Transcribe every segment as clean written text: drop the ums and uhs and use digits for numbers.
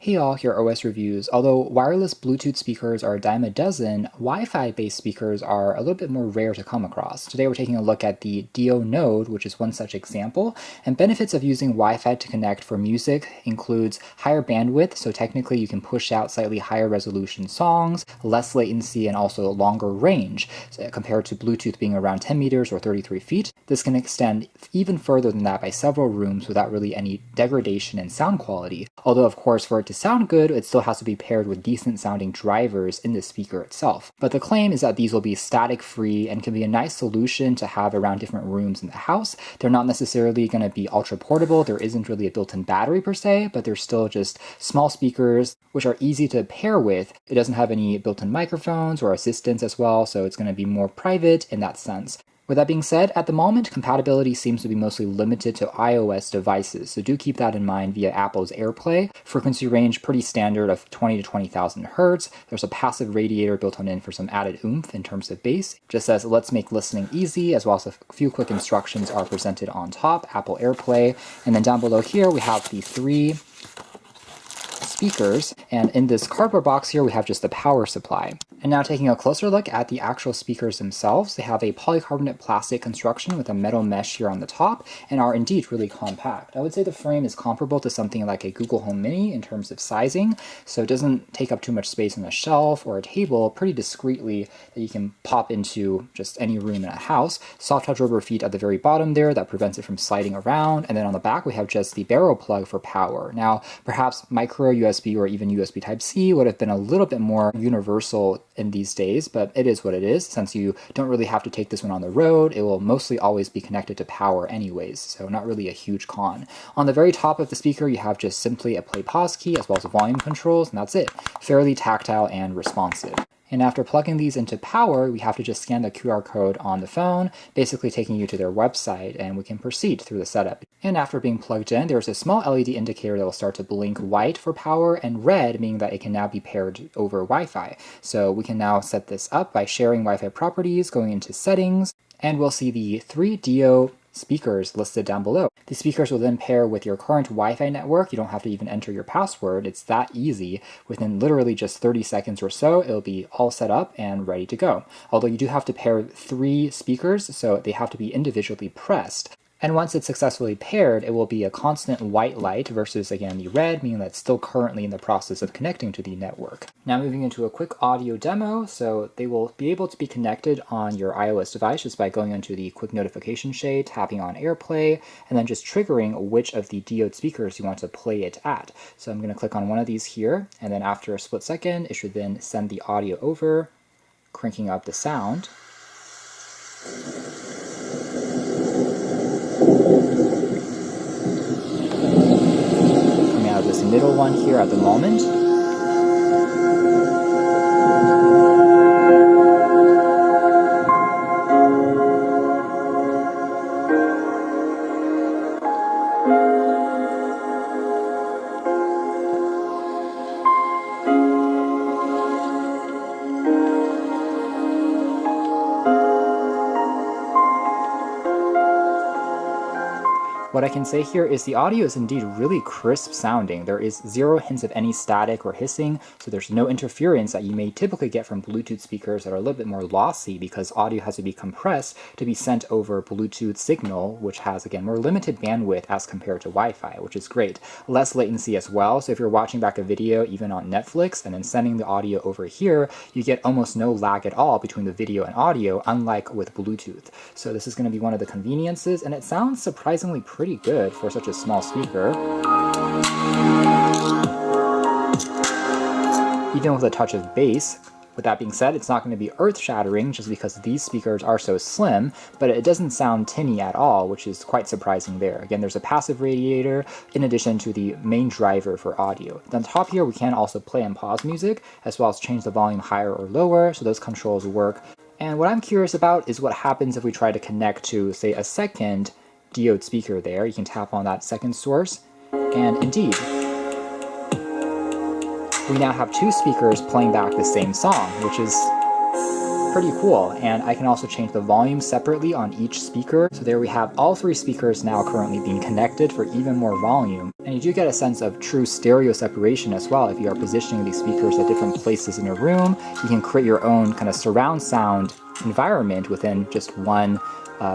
Hey all, here are OS reviews. Although wireless Bluetooth speakers are a dime a dozen, Wi-Fi based speakers are a little bit more rare to come across. Today we're taking a look at the Dio Node, which is one such example, and benefits of using Wi-Fi to connect for music includes higher bandwidth, so technically you can push out slightly higher resolution songs, less latency, and also longer range, compared to Bluetooth being around 10 meters or 33 feet. This can extend even further than that by several rooms without really any degradation in sound quality. Although of course for it to sound good, it still has to be paired with decent sounding drivers in the speaker itself. But the claim is that these will be static free and can be a nice solution to have around different rooms in the house. They're not necessarily going to be ultra portable. There isn't really a built-in battery per se, but they're still just small speakers which are easy to pair with. It doesn't have any built-in microphones or assistants as well, so it's going to be more private in that sense. With that being said, at the moment, compatibility seems to be mostly limited to iOS devices, so do keep that in mind via Apple's AirPlay. Frequency range pretty standard of 20 to 20,000 Hz. There's a passive radiator built on in for some added oomph in terms of bass. Just says let's make listening easy, as well as a few quick instructions are presented on top, Apple AirPlay. And then down below here we have the three speakers, and in this cardboard box here we have just the power supply. And now taking a closer look at the actual speakers themselves, they have a polycarbonate plastic construction with a metal mesh here on the top and are indeed really compact. I would say the frame is comparable to something like a Google Home Mini in terms of sizing, so it doesn't take up too much space on a shelf or a table, pretty discreetly that you can pop into just any room in a house. Soft touch rubber feet at the very bottom there that prevents it from sliding around, and then on the back we have just the barrel plug for power. Now perhaps micro USB or even USB Type-C would have been a little bit more universal in these days, but it is what it is. Since you don't really have to take this one on the road, it will mostly always be connected to power anyways, so not really a huge con. On the very top of the speaker you have just simply a play pause key as well as volume controls, and that's it. Fairly tactile and responsive. And after plugging these into power, we have to just scan the QR code on the phone, basically taking you to their website, and we can proceed through the setup. And after being plugged in, there's a small LED indicator that will start to blink white for power and red, meaning that it can now be paired over Wi-Fi. So we can now set this up by sharing Wi-Fi properties, going into settings, and we'll see the three Dio speakers listed down below. These speakers will then pair with your current Wi-Fi network. You don't have to even enter your password. It's that easy. Within literally just 30 seconds or so, it'll be all set up and ready to go. Although you do have to pair three speakers, so they have to be individually pressed. And once it's successfully paired, it will be a constant white light versus, again, the red, meaning that it's still currently in the process of connecting to the network. Now moving into a quick audio demo, so they will be able to be connected on your iOS device just by going into the quick notification shade, tapping on AirPlay, and then just triggering which of the Dio speakers you want to play it at. So I'm going to click on one of these here, and then after a split second, it should then send the audio over, cranking up the sound. Coming out of this middle one here at the moment. What I can say here is the audio is indeed really crisp sounding. There is zero hints of any static or hissing, so there's no interference that you may typically get from Bluetooth speakers that are a little bit more lossy because audio has to be compressed to be sent over Bluetooth signal, which has, again, more limited bandwidth as compared to Wi-Fi, which is great. Less latency as well, so if you're watching back a video even on Netflix and then sending the audio over here, you get almost no lag at all between the video and audio, unlike with Bluetooth. So this is going to be one of the conveniences, and it sounds surprisingly pretty good for such a small speaker. Even with a touch of bass. With that being said, it's not going to be earth-shattering just because these speakers are so slim, but it doesn't sound tinny at all, which is quite surprising there. Again, there's a passive radiator in addition to the main driver for audio. On top here, we can also play and pause music, as well as change the volume higher or lower, so those controls work. And what I'm curious about is what happens if we try to connect to, say, a second Dio speaker there. You can tap on that second source, and indeed, we now have two speakers playing back the same song, which is pretty cool. And I can also change the volume separately on each speaker. So there we have all 3 speakers now currently being connected for even more volume. And you do get a sense of true stereo separation as well. If you are positioning these speakers at different places in a room, you can create your own kind of surround sound environment within just one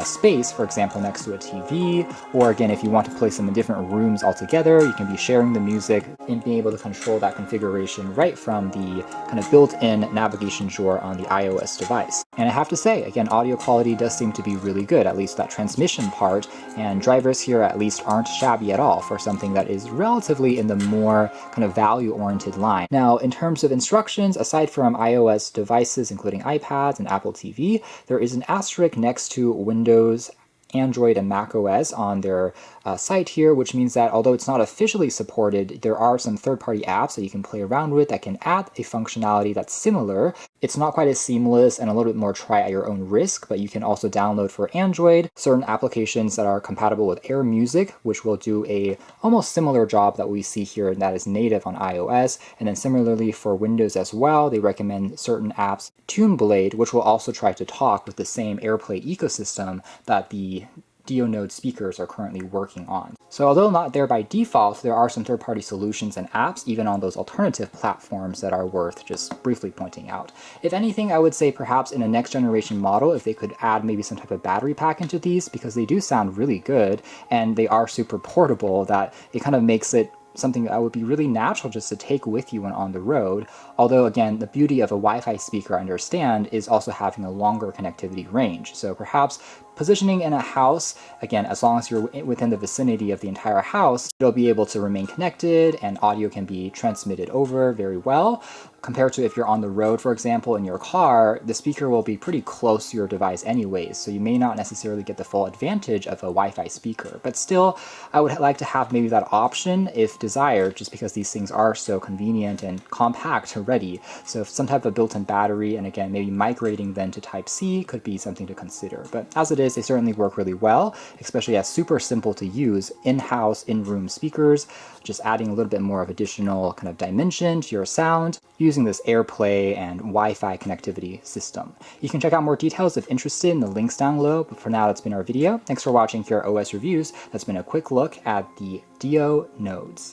space, for example, next to a TV, or again, if you want to place them in different rooms altogether, you can be sharing the music and being able to control that configuration right from the kind of built-in navigation drawer on the iOS device. And I have to say, again, audio quality does seem to be really good, at least that transmission part, and drivers here at least aren't shabby at all for something that is relatively in the more kind of value-oriented line. Now, in terms of instructions, aside from iOS devices, including iPads and Apple TV, there is an asterisk next to Windows, Android, and macOS on their site here, which means that although it's not officially supported, there are some third-party apps that you can play around with that can add a functionality that's similar. It's not quite as seamless and a little bit more try at your own risk, but you can also download for Android certain applications that are compatible with Air Music, which will do a almost similar job that we see here that is native on iOS. And then similarly for Windows as well, they recommend certain apps, TuneBlade, which will also try to talk with the same AirPlay ecosystem that the Dio Node speakers are currently working on. So although not there by default, there are some third-party solutions and apps even on those alternative platforms that are worth just briefly pointing out. If anything, I would say perhaps in a next generation model, if they could add maybe some type of battery pack into these, because they do sound really good and they are super portable, that it kind of makes it something that would be really natural just to take with you when on the road. Although again, the beauty of a Wi-Fi speaker, I understand, is also having a longer connectivity range. So perhaps positioning in a house, again, as long as you're within the vicinity of the entire house, it'll be able to remain connected and audio can be transmitted over very well. Compared to if you're on the road, for example, in your car, the speaker will be pretty close to your device anyways, so you may not necessarily get the full advantage of a Wi-Fi speaker. But still, I would like to have maybe that option if desired, just because these things are so convenient and compact already. So if some type of built-in battery, and again, maybe migrating then to Type-C could be something to consider. But as it is, they certainly work really well, especially as super simple to use in-house, in-room speakers, just adding a little bit more of additional kind of dimension to your sound using this AirPlay and Wi-Fi connectivity system. You can check out more details if interested in the links down below, but for now that's been our video. Thanks for watching here at OS Reviews. That's been a quick look at the Dio Nodes.